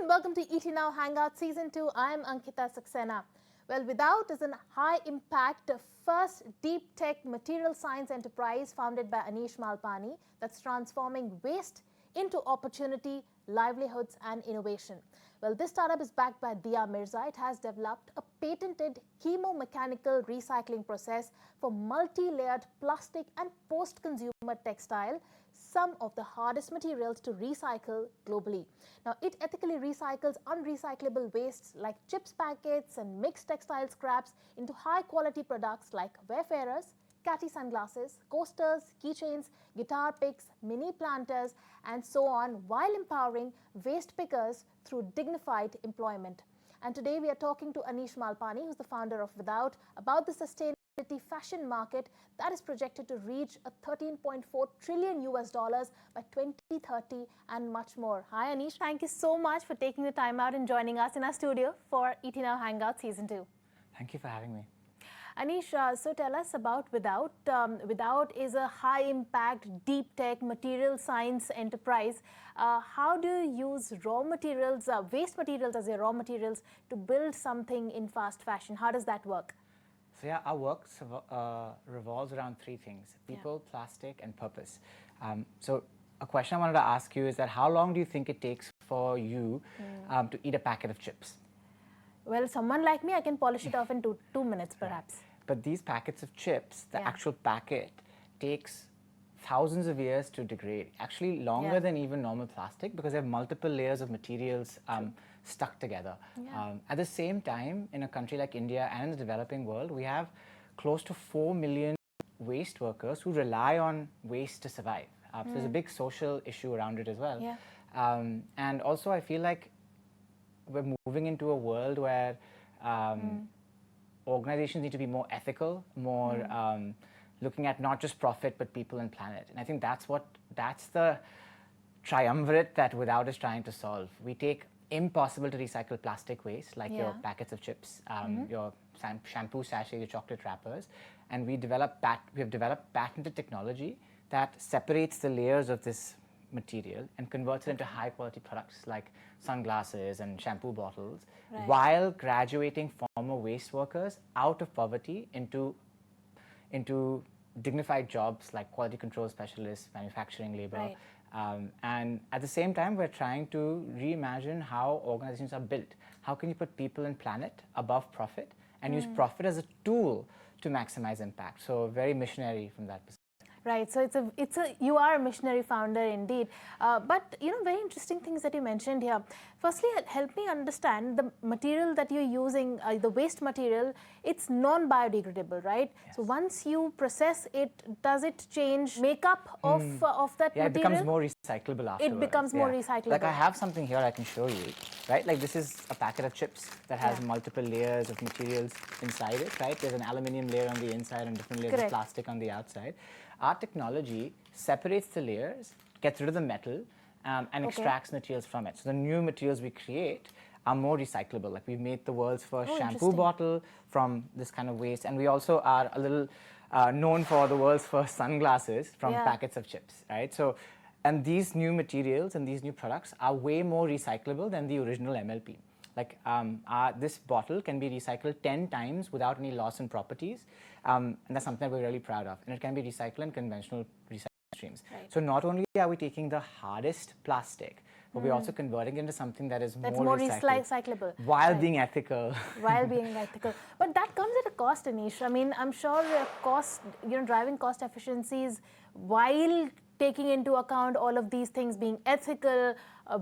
welcome to ET Now Hangout Season 2. I am Ankita Saxena. Well, Without is a high-impact, first deep tech material science enterprise founded by Anish Malpani that's transforming waste into opportunity, livelihoods and innovation. Well, this startup is backed by Dia Mirza. It has developed a patented chemo-mechanical recycling process for multi-layered plastic and post-consumer textile, some of the hardest materials to recycle globally. Now, it ethically recycles unrecyclable wastes like chips packets and mixed textile scraps into high-quality products like wayfarers, catty sunglasses, coasters, keychains, guitar picks, mini planters, and so on, while empowering waste pickers through dignified employment. And today we are talking to Anish Malpani, who's the founder of Without, about the sustainability fashion market that is projected to reach a $13.4 trillion by 2030 and much more. Hi Anish, thank you so much for taking the time out and joining us in our studio for ET Now Hangout Season 2. Thank you for having me. Anish, so tell us about Without. Without is a high-impact, deep-tech material science enterprise. How do you use raw materials, waste materials as your raw materials to build something in fast fashion? How does that work? So yeah, our work revolves around three things: people, plastic, and purpose. So a question I wanted to ask you is that how long do you think it takes for you to eat a packet of chips? Well, someone like me, I can polish it off in two minutes, perhaps. Right. But these packets of chips, the actual packet, takes thousands of years to degrade. Actually, longer than even normal plastic, because they have multiple layers of materials stuck together. At the same time, in a country like India and in the developing world, we have close to 4 million waste workers who rely on waste to survive. So there's a big social issue around it as well. And also, I feel like we're moving into a world where organizations need to be more ethical, more looking at not just profit but people and planet. And I think that's the triumvirate that Without is trying to solve. We take impossible to recycle plastic waste like your packets of chips, your shampoo sachets, your chocolate wrappers, and we have developed patented technology that separates the layers of this material and converts it into high quality products like sunglasses and shampoo bottles, while graduating former waste workers out of poverty into dignified jobs like quality control specialists, manufacturing labor. And at the same time, we're trying to reimagine how organizations are built. How can you put people and planet above profit and use profit as a tool to maximize impact? So very missionary from that perspective. Right, so you are a missionary founder indeed. But very interesting things that you mentioned here. Firstly, help me understand the material that you're using, the waste material. It's non-biodegradable, right? Yes. So once you process it, does it change makeup of that material? It becomes more recyclable afterwards. It becomes more recyclable. Like I have something here I can show you, right? Like this is a packet of chips that has multiple layers of materials inside it, right? There's an aluminium layer on the inside and different layers of plastic on the outside. Our technology separates the layers, gets rid of the metal, and extracts materials from it. So the new materials we create are more recyclable. Like we've made the world's first shampoo bottle from this kind of waste, and we also are a little known for the world's first sunglasses from packets of chips, right? So, and these new materials and these new products are way more recyclable than the original MLP. Like this bottle can be recycled 10 times without any loss in properties, and that's something that we're really proud of. And it can be recycled in conventional recycling streams. So not only are we taking the hardest plastic, but we're also converting it into something that is more recyclable while being ethical. While being ethical, but that comes at a cost, Anish. I mean, I'm sure driving cost efficiencies while taking into account all of these things, being ethical,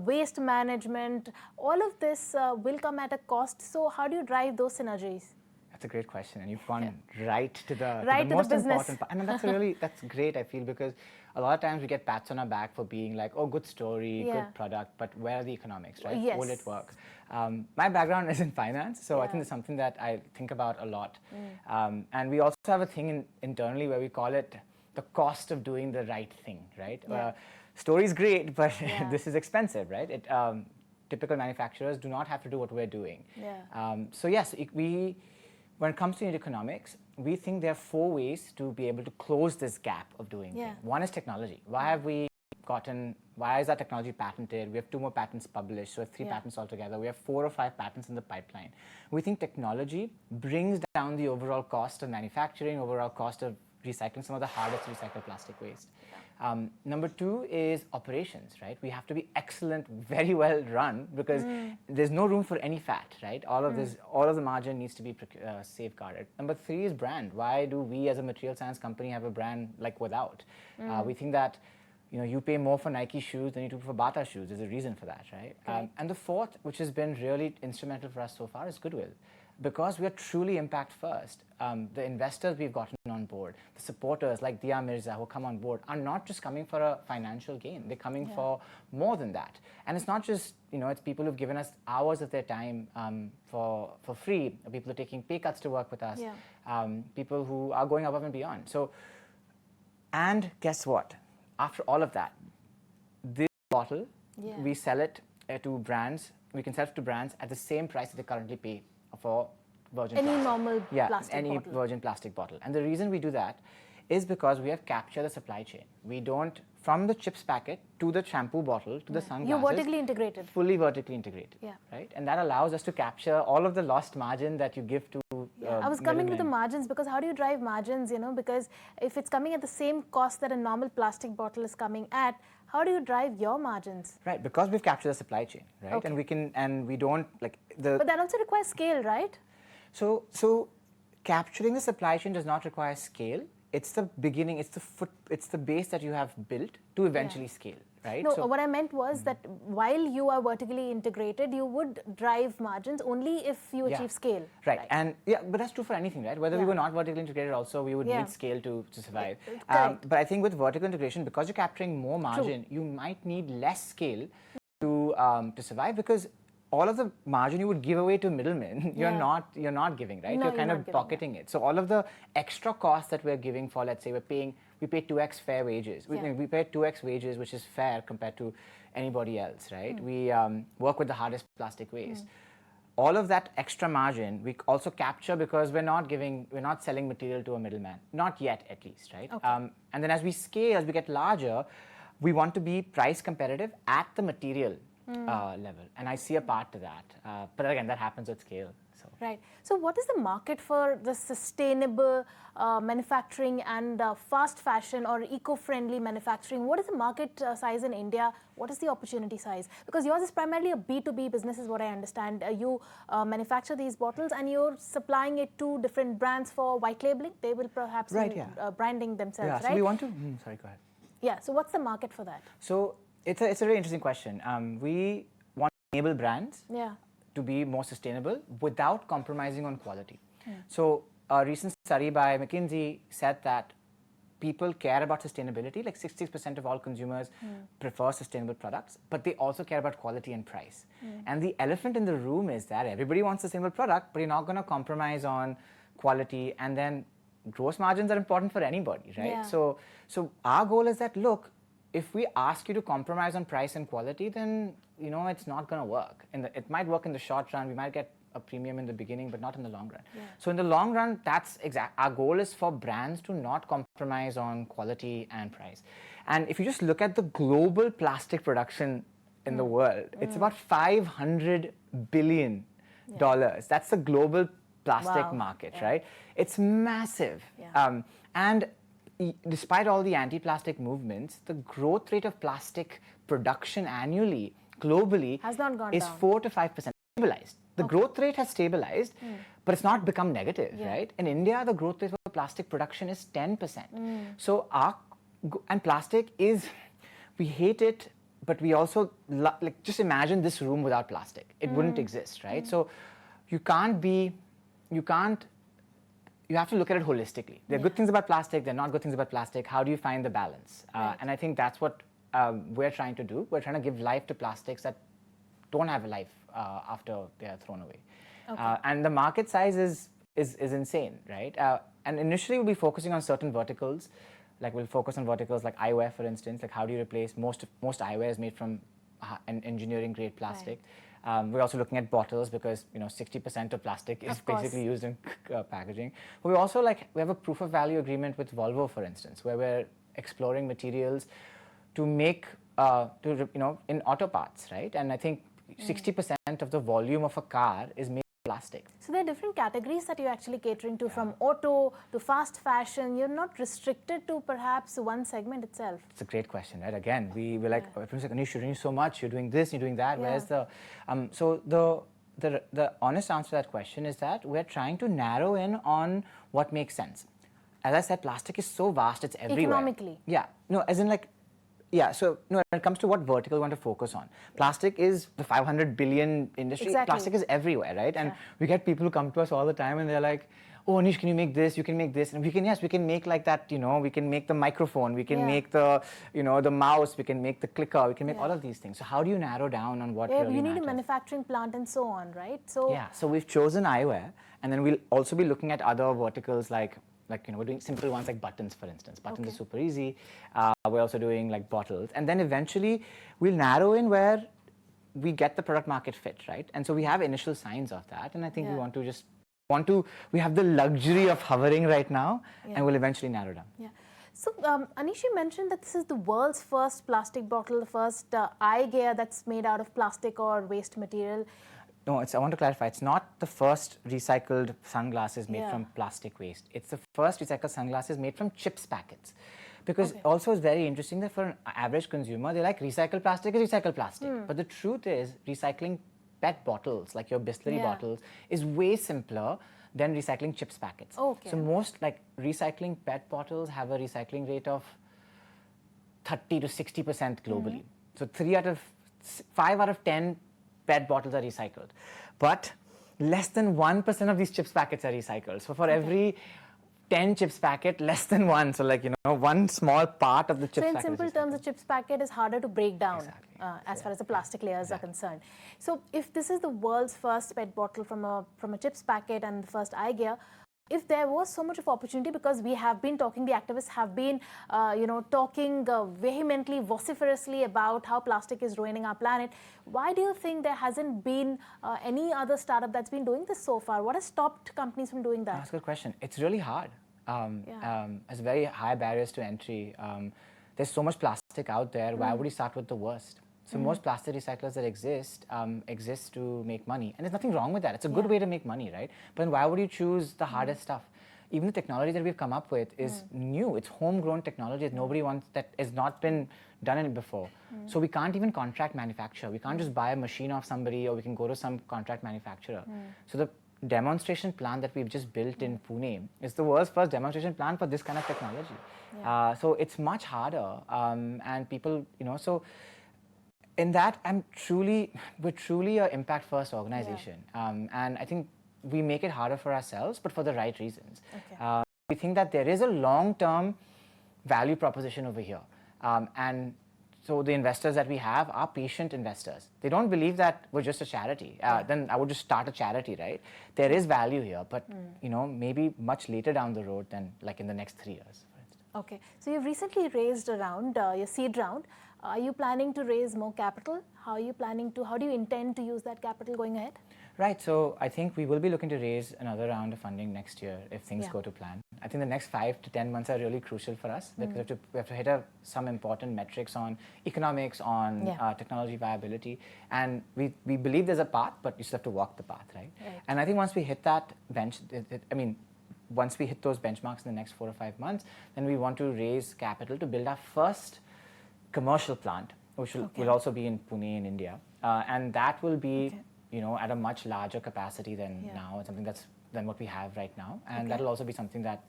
waste management, all of this will come at a cost. So how do you drive those synergies? That's a great question, and you've gone right to the most important part. And that's great, I feel, because a lot of times we get pats on our back for being like, oh, good story, good product, but where are the economics, right? Yes. Will it work? My background is in finance, so I think it's something that I think about a lot. And we also have a thing internally where we call it the cost of doing the right thing, right? Story is great, but this is expensive, right? Typical manufacturers do not have to do what we're doing. So yes, when it comes to economics, we think there are 4 ways to be able to close this gap of doing things. One is technology. Why have we why is our technology patented? We have 2 more patents published, so 3 Yeah. patents altogether. We have 4 or 5 patents in the pipeline. We think technology brings down the overall cost of manufacturing, overall cost of recycling some of the hardest to recycle plastic waste. Number 2 is operations, right? We have to be excellent, very well run, because there's no room for any fat, right? All of the margin needs to be safeguarded. Number 3 is brand. Why do we as a material science company have a brand like Without? We think that you pay more for Nike shoes than you do for Bata shoes. There's a reason for that, right? And the 4th, which has been really instrumental for us so far, is goodwill. Because we are truly impact first, the investors we've gotten on board, the supporters like Dia Mirza who come on board, are not just coming for a financial gain. They're coming for more than that. And it's not just, it's people who've given us hours of their time for free. People are taking pay cuts to work with us. People who are going above and beyond. So, and guess what? After all of that, this bottle, we sell it to brands. We can sell it to brands at the same price that they currently pay for virgin any plastic. normal plastic any bottle. virgin plastic bottle. And the reason we do that is because we have captured the supply chain. We don't, from the chips packet to the shampoo bottle to the sunglasses. You're vertically integrated. Fully vertically integrated. Right? And that allows us to capture all of the lost margin that you give to I was coming to the margins, because how do you drive margins, because if it's coming at the same cost that a normal plastic bottle is coming at, how do you drive your margins? Right, because we've captured the supply chain, right? And we can, and we don't But that also requires scale, right? So capturing the supply chain does not require scale. It's the beginning, it's the base that you have built to eventually scale, right? No, what I meant was that while you are vertically integrated, you would drive margins only if you achieve scale. Right, and but that's true for anything, right? Whether we were not vertically integrated also, we would need scale to survive. But I think with vertical integration, because you're capturing more margin, you might need less scale to survive, because all of the margin you would give away to middlemen, you're not giving, right? No, you're kind of pocketing it. So all of the extra costs that we're giving for, let's say we pay 2x fair wages. We pay 2x wages, which is fair compared to anybody else, right? We work with the hardest plastic waste. All of that extra margin we also capture because we're not selling material to a middleman, not yet at least, right? And then as we scale, as we get larger, we want to be price competitive at the material level, and I see a part to that. But again, that happens with scale. So. Right. So what is the market for the sustainable manufacturing and fast fashion or eco-friendly manufacturing? What is the market size in India? What is the opportunity size? Because yours is primarily a B2B business is what I understand. You manufacture these bottles and you're supplying it to different brands for white labeling. They will perhaps be branding themselves, right? So we want to, sorry, go ahead. Yeah, so what's the market for that? So it's a very interesting question. We want to enable brands to be more sustainable without compromising on quality. So a recent study by McKinsey said that people care about sustainability, like 60% of all consumers prefer sustainable products, but they also care about quality and price. And the elephant in the room is that everybody wants a sustainable product, but you're not going to compromise on quality, and then gross margins are important for anybody, right? So our goal is that, look, if we ask you to compromise on price and quality, then it's not going to work. It might work in the short run. We might get a premium in the beginning, but not in the long run. So in the long run, that's our goal is for brands to not compromise on quality and price. And if you just look at the global plastic production in the world, it's about $500 billion. That's the global plastic market, right? It's massive. And despite all the anti-plastic movements, the growth rate of plastic production annually, globally, has not gone is down. 4 to 5%. Stabilized. The growth rate has stabilized, but it's not become negative, right? In India, the growth rate for plastic production is 10%. So and plastic is, we hate it, but we also, just imagine this room without plastic. It wouldn't exist, right? So you have to look at it holistically. There are good things about plastic, there are not good things about plastic. How do you find the balance? And I think that's what we're trying to do. We're trying to give life to plastics that don't have a life after they are thrown away. And the market size is insane, right? And initially we'll be focusing on certain verticals. Like we'll focus on verticals like eyewear, for instance. Like how do you replace most eyewear is made from an engineering grade plastic. We're also looking at bottles because 60% of plastic is basically used in packaging. But we also we have a proof of value agreement with Volvo, for instance, where we're exploring materials to make in auto parts, right? And I think 60% of the volume of a car is made of plastic. So there are different categories that you're actually catering to, from auto to fast fashion. You're not restricted to perhaps one segment itself. It's a great question, right? Again, we're like, everyone's like, Anish, you're doing so much, you're doing this, you're doing that. Where's the, so the honest answer to that question is that we're trying to narrow in on what makes sense. As I said, plastic is so vast, it's everywhere. Economically. Yeah, no, as in like, yeah, so no, when it comes to what vertical we want to focus on, plastic is the 500 billion industry. Exactly. Plastic is everywhere, right? And we get people who come to us all the time and they're like, oh, Anish, can you make this? You can make this. And we can, yes, we can make like that, we can make the microphone, we can make the, the mouse, we can make the clicker, we can make all of these things. So how do you narrow down on what really you need matters? a manufacturing plant and so on, right? So yeah, so we've chosen eyewear, and then we'll also be looking at other verticals like we're doing simple ones like buttons, for instance. Buttons are super easy. We're also doing like bottles. And then eventually we'll narrow in where we get the product market fit, right? And so we have initial signs of that. And I think we have the luxury of hovering right now, and we'll eventually narrow down. Yeah. So, Anish, you mentioned that this is the world's first plastic bottle, the first eye gear that's made out of plastic or waste material. No, I want to clarify, it's not the first recycled sunglasses made from plastic waste. It's the first recycled sunglasses made from chips packets. Because also it's very interesting that for an average consumer, they like recycled plastic is recycled plastic. But the truth is, recycling PET bottles, like your Bisleri bottles, is way simpler than recycling chips packets. So most like recycling PET bottles have a recycling rate of 30 to 60% globally. So 5 out of 10 PET bottles are recycled, but less than 1% of these chips packets are recycled. So for every 10 chips packet, less than one. So like, one small part of the chips packet. So in simple terms, a chips packet is harder to break down as far as the plastic layers are concerned. So if this is the world's first PET bottle from a chips packet and the first eye gear, if there was so much of opportunity, because we have been talking, the activists have been, talking vehemently, vociferously about how plastic is ruining our planet, why do you think there hasn't been any other startup that's been doing this so far? What has stopped companies from doing that? That's a good question. It's really hard. There's very high barriers to entry. There's so much plastic out there. Why would you start with the worst? So most plastic recyclers that exist to make money. And there's nothing wrong with that. It's a good way to make money, right? But then why would you choose the hardest stuff? Even the technology that we've come up with is new. It's homegrown technology that nobody wants, that has not been done before. So we can't even contract manufacture. We can't just buy a machine off somebody, or we can go to some contract manufacturer. So the demonstration plant that we've just built in Pune is the world's first demonstration plant for this kind of technology. So it's much harder. And people, so in that, we're truly an impact-first organization. And I think we make it harder for ourselves, but for the right reasons. We think that there is a long-term value proposition over here. And so the investors that we have are patient investors. They don't believe that we're just a charity. Then I would just start a charity, right? There is value here, but maybe much later down the road than like in the next 3 years, for instance. Okay, so you've recently raised a round, your seed round. Are you planning to raise more capital? How do you intend to use that capital going ahead? Right, so I think we will be looking to raise another round of funding next year if things go to plan. I think the next 5 to 10 months are really crucial for us because we have to hit some important metrics on economics, on technology viability. And we believe there's a path, but you still have to walk the path, right? And I think once we hit that once we hit those benchmarks in the next 4 or 5 months, then we want to raise capital to build our first commercial plant, which will also be in Pune in India. And that will be at a much larger capacity than now, something than what we have right now. And that'll also be something that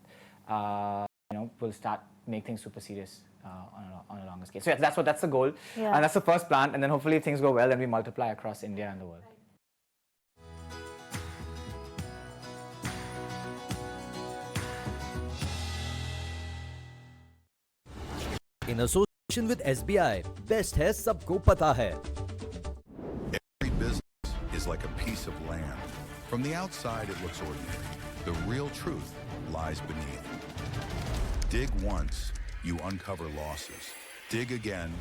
will start make things super serious on a longer scale. So that's the goal. And that's the first plant. And then hopefully if things go well, then we multiply across India and the world. In association with SBI, best hai sabko pata hai. Every business is like a piece of land. From the outside, it looks ordinary. The real truth lies beneath. Dig once, you uncover losses. Dig again,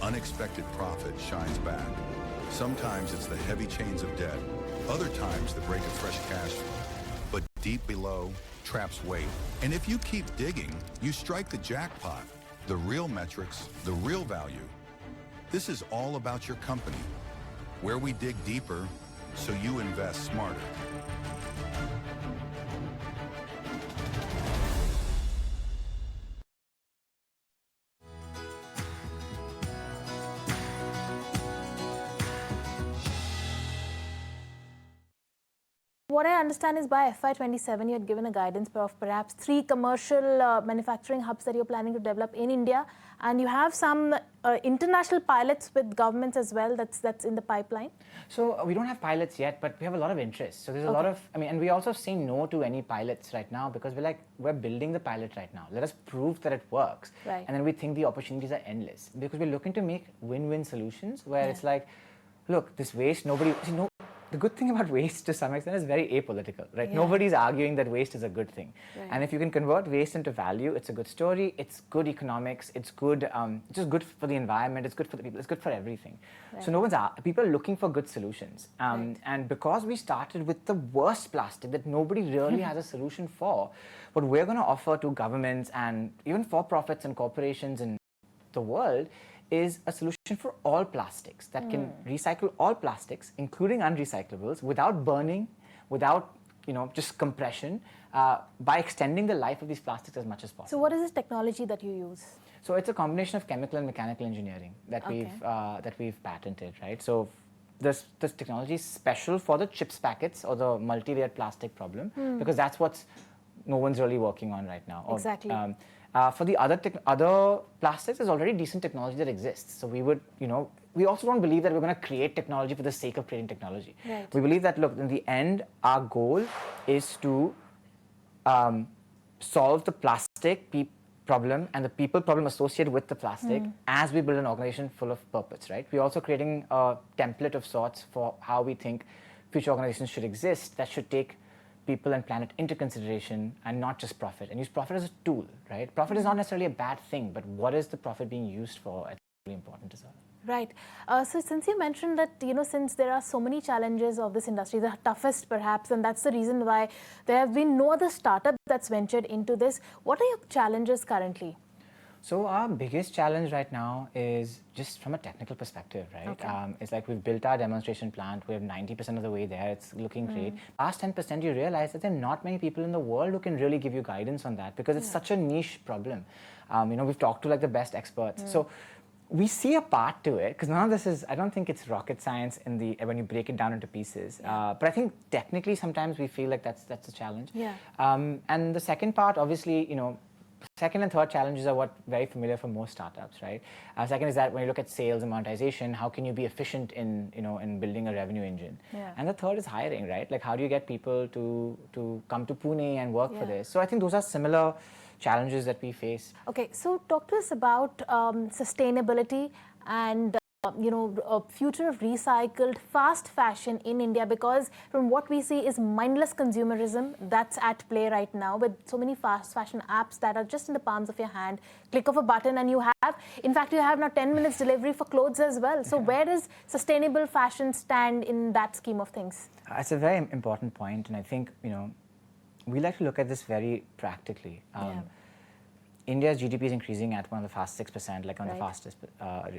unexpected profit shines back. Sometimes it's the heavy chains of debt. Other times, the break of fresh cash flow. But deep below, traps wait. And if you keep digging, you strike the jackpot. The real metrics, the real value, This is all about your company, where we dig deeper so you invest smarter. What I understand is by FY27, you had given a guidance of perhaps 3 commercial manufacturing hubs that you're planning to develop in India, and you have some international pilots with governments as well that's in the pipeline. So we don't have pilots yet, but we have a lot of interest. So there's a lot of, and we also say no to any pilots right now because we're building the pilot right now. Let us prove that it works. Right. And then we think the opportunities are endless because we're looking to make win-win solutions where it's like, look, this waste, the good thing about waste to some extent is very apolitical, right? Yeah. Nobody's arguing that waste is a good thing. Right. And if you can convert waste into value, it's a good story, it's good economics, it's good, it's just good for the environment, it's good for the people, it's good for everything. Right. So people are looking for good solutions. Right. And because we started with the worst plastic that nobody really has a solution for, what we're going to offer to governments and even for-profits and corporations in the world is a solution for all plastics that can recycle all plastics, including unrecyclables, without burning, without just compression, by extending the life of these plastics as much as possible. So what is this technology that you use? So it's a combination of chemical and mechanical engineering that we've patented, right? So this technology is special for the chips packets or the multi-layered plastic problem because that's what no one's really working on right now. Exactly. For the other plastics, there's already decent technology that exists. So we would, we also don't believe that we're going to create technology for the sake of creating technology. Right. We believe that, look, in the end, our goal is to solve the plastic problem and the people problem associated with the plastic as we build an organization full of purpose, right? We're also creating a template of sorts for how we think future organizations should exist that should take people and planet into consideration and not just profit, and use profit as a tool, right? Profit is not necessarily a bad thing, but what is the profit being used for? I think is really important as well. Right. So since you mentioned that, since there are so many challenges of this industry, the toughest perhaps, and that's the reason why there have been no other startup that's ventured into this, what are your challenges currently? So our biggest challenge right now is just from a technical perspective, right? Okay. It's like we've built our demonstration plant. We're 90% of the way there. It's looking great. Past 10%, you realize that there are not many people in the world who can really give you guidance on that because it's such a niche problem. We've talked to like the best experts. So we see a part to it because none of this is, I don't think it's rocket science when you break it down into pieces. But I think technically sometimes we feel like that's a challenge. Yeah. And the second part, obviously, second and third challenges are what very familiar for most startups, right? Second is that when you look at sales and monetization, how can you be efficient in building a revenue engine? Yeah. And the third is hiring, right? Like how do you get people to come to Pune and work for this? So I think those are similar challenges that we face. Okay, so talk to us about sustainability and a future of recycled fast fashion in India, because from what we see is mindless consumerism that's at play right now with so many fast fashion apps that are just in the palms of your hand. Click of a button and you have now 10 minutes delivery for clothes as well. So where does sustainable fashion stand in that scheme of things? It's a very important point, and I think, we like to look at this very practically. India's GDP is increasing at one of the fast 6%, like one of the fastest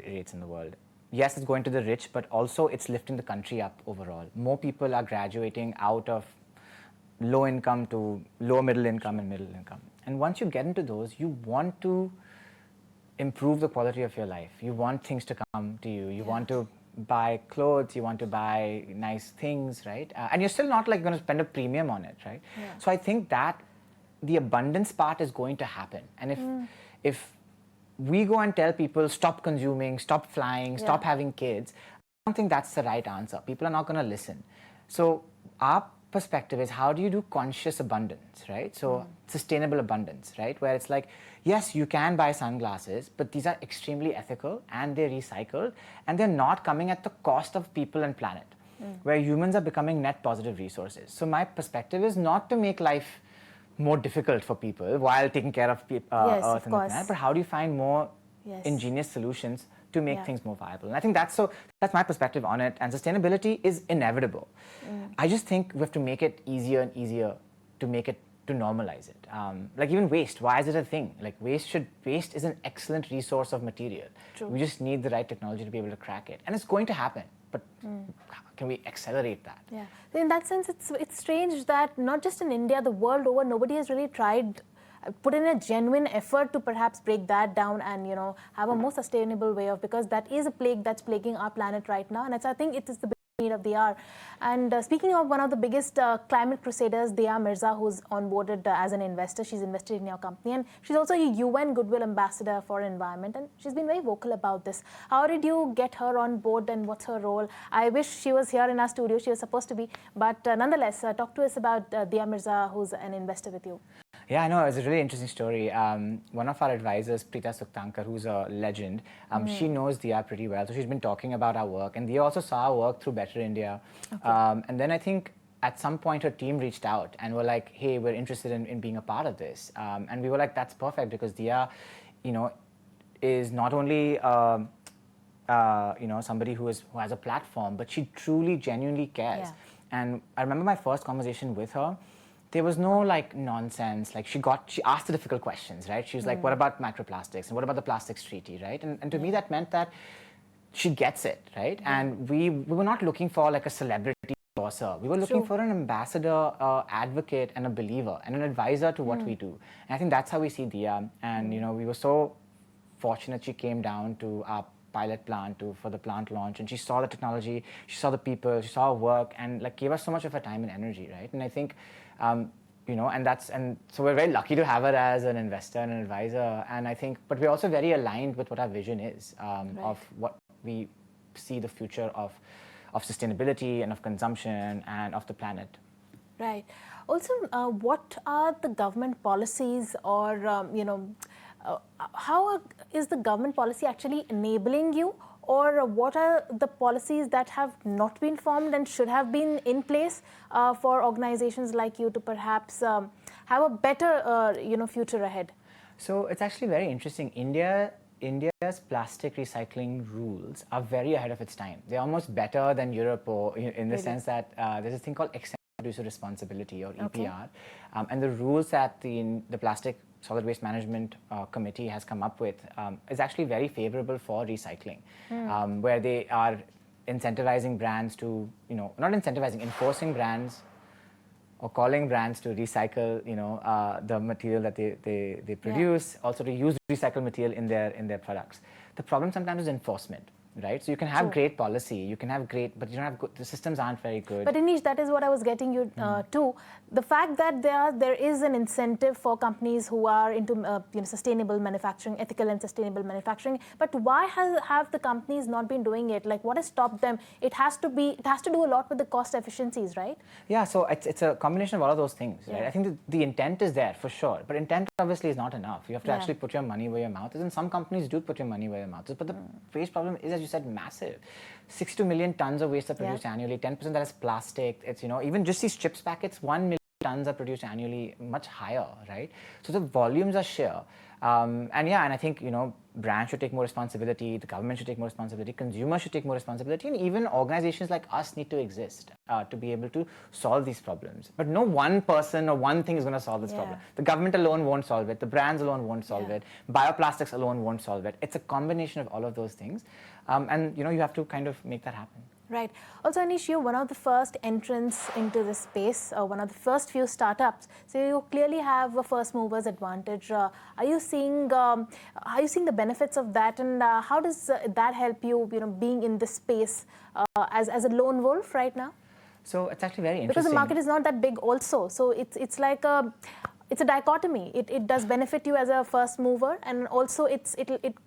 rates in the world. Yes, it's going to the rich, but also it's lifting the country up overall. More people are graduating out of low income to lower middle income and middle income. And once you get into those, you want to improve the quality of your life. You want things to come to you. You want to buy clothes, you want to buy nice things, right? And you're still not like going to spend a premium on it, right? Yeah. So I think that the abundance part is going to happen. And if we go and tell people, stop consuming, stop flying, stop having kids, I don't think that's the right answer. People are not going to listen. So our perspective is, how do you do conscious abundance, right? So sustainable abundance, right? Where it's like, yes, you can buy sunglasses, but these are extremely ethical and they're recycled and they're not coming at the cost of people and planet, where humans are becoming net positive resources. So my perspective is not to make life more difficult for people while taking care of Earth and the planet, but how do you find more ingenious solutions to make things more viable? And I think that's my perspective on it. And sustainability is inevitable. I just think we have to make it easier and easier to make it to normalize it. Like even waste, why is it a thing? Like waste is an excellent resource of material. True. We just need the right technology to be able to crack it. And it's going to happen, but can we accelerate that? Yeah. In that sense, it's strange that not just in India, the world over, nobody has really tried, put in a genuine effort to perhaps break that down and, you know, have a more sustainable way of, because that is a plague that's plaguing our planet right now. And I think it is the need of the hour. And speaking of one of the biggest climate crusaders, Dia Mirza, who's onboarded as an investor. She's invested in your company, and she's also a UN Goodwill Ambassador for Environment, and she's been very vocal about this. How did you get her on board, and what's her role? I wish she was here in our studio. She was supposed to be, but nonetheless, talk to us about Dia Mirza, who's an investor with you. Yeah, I know, it's a really interesting story. One of our advisors, Preeta Suktankar, who's a legend, she knows Dia pretty well. So she's been talking about our work, and Dia also saw our work through Better India. Okay. And then I think at some point her team reached out and were like, hey, we're interested in being a part of this. And we were like, that's perfect, because Dia, you know, is not only you know, somebody who has a platform, but she truly, genuinely cares. Yeah. And I remember my first conversation with her. There was no like nonsense. Like she asked the difficult questions, right? She was like, what about microplastics? And what about the plastics treaty, right? And to me, that meant that she gets it, right? And we were not looking for like a celebrity endorser. We were looking for an ambassador, advocate, and a believer, and an advisor to what we do. And I think that's how we see Dia. And you know, we were so fortunate she came down to our pilot plant for the plant launch, and she saw the technology, she saw the people, she saw our work, and like gave us so much of her time and energy, right? And I think, you know, and so we're very lucky to have her as an investor and an advisor. And I think, but we're also very aligned with what our vision is of what we see the future of sustainability and of consumption and of the planet. Right. Also, what are the government policies, or you know, how is the government policy actually enabling you, or what are the policies that have not been formed and should have been in place for organizations like you to perhaps have a better you know, future ahead? So it's actually very interesting. India's plastic recycling rules are very ahead of its time. They're almost better than Europe, or in the sense that there's a thing called extended producer responsibility, or EPR, and the rules that the Plastic Solid Waste Management Committee has come up with is actually very favorable for recycling, where they are incentivizing brands to, you know, not incentivizing, enforcing brands or calling brands to recycle, you know, the material that they produce, also to use recycled material in their products. The problem sometimes is enforcement. Right, so you can have great policy, you can have great, but you don't have good, the systems aren't very good. But Anish, that is what I was getting you to. The fact that there is an incentive for companies who are into you know, sustainable manufacturing, ethical and sustainable manufacturing. But why have the companies not been doing it? Like, what has stopped them? It has to do a lot with the cost efficiencies, right? Yeah, so it's a combination of all of those things, right? I think the intent is there for sure, but intent obviously is not enough. You have to actually put your money where your mouth is, and some companies do put your money where your mouth is. But the waste problem is, as you said, massive. 62 million tons of waste are produced annually. 10% that is plastic. It's, you know, even just these chips packets, 1 million tons are produced annually, much higher, right? So the volumes are sheer. And I think, you know, brands should take more responsibility, the government should take more responsibility, consumers should take more responsibility, and even organizations like us need to exist to be able to solve these problems. But no one person or one thing is going to solve this problem. The government alone won't solve it, the brands alone won't solve it, bioplastics alone won't solve it. It's a combination of all of those things. And, you know, you have to kind of make that happen. Right. Also, Anish, you're one of the first entrants into this space, one of the first few startups. So you clearly have a first mover's advantage. Are you seeing the benefits of that, and how does that help you, you know, being in this space as a lone wolf right now? So it's actually very interesting. Because the market is not that big also. So it's like it's a dichotomy. It does benefit you as a first mover, and also it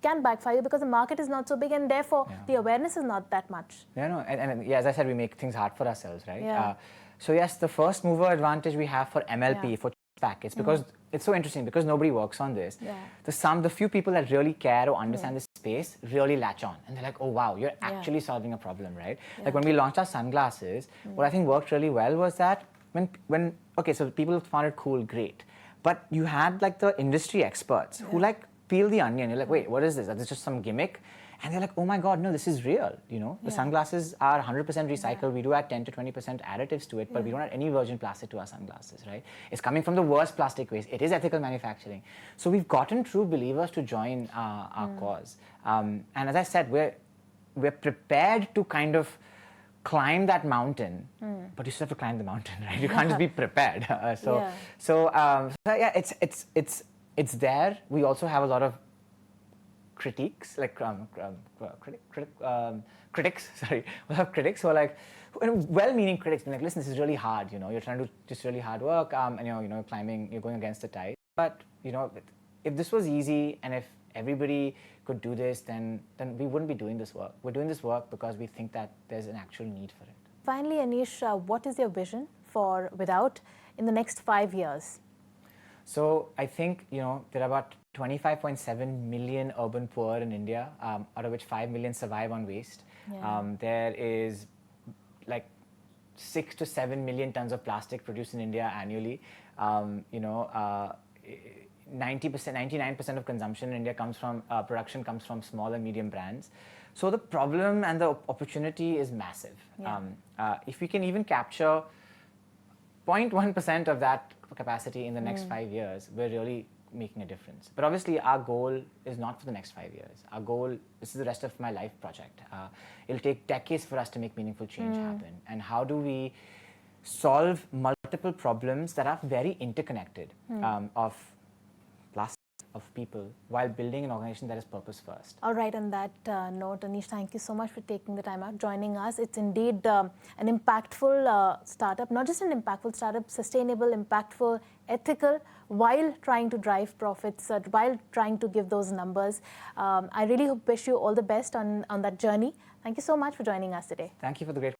can backfire you because the market is not so big, and therefore the awareness is not that much. Yeah, no, and as I said, we make things hard for ourselves, right? Yeah. So yes, the first mover advantage we have for MLP, for packets, because it's so interesting, because nobody works on this. Yeah. The few people that really care or understand this space really latch on, and they're like, oh wow, you're actually solving a problem, right? Yeah. Like when we launched our sunglasses, what I think worked really well was that when okay, so people found it cool, great. But you had like the industry experts who like peel the onion. You're like, wait, what is this? Is this just some gimmick? And they're like, oh my God, no, this is real. You know, the sunglasses are 100% recycled. We do add 10 to 20% additives to it, but we don't add any virgin plastic to our sunglasses, right? It's coming from the worst plastic waste. It is ethical manufacturing. So we've gotten true believers to join our cause. And as I said, we're prepared to kind of climb that mountain, but you still have to climb the mountain, right? You can't just be prepared. So yeah, it's there. We also have a lot of critiques, like critics. Sorry, we'll have critics who are like, well-meaning critics, like, listen, this is really hard. You know, you're trying to do just really hard work, and you're climbing, you're going against the tide. But if this was easy, and if everybody could do this, then we wouldn't be doing this work. We're doing this work because we think that there's an actual need for it. Finally, Anish, what is your vision for Without in the next 5 years? So I think, there are about 25.7 million urban poor in India, out of which 5 million survive on waste. There is like 6 to 7 million tons of plastic produced in India annually. 99% of consumption in India comes from, production comes from small and medium brands. So the problem and the opportunity is massive. If we can even capture 0.1% of that capacity in the next 5 years, we're really making a difference. But obviously our goal is not for the next 5 years. Our goal, this is the rest of my life project. It'll take decades for us to make meaningful change happen. And how do we solve multiple problems that are very interconnected, of plastic, of people, while building an organization that is purpose first. All right, on that note, Anish, thank you so much for taking the time out, joining us. It's indeed an impactful startup, not just an impactful startup, sustainable, impactful, ethical, while trying to drive profits, while trying to give those numbers. I really wish you all the best on that journey. Thank you so much for joining us today. Thank you for the great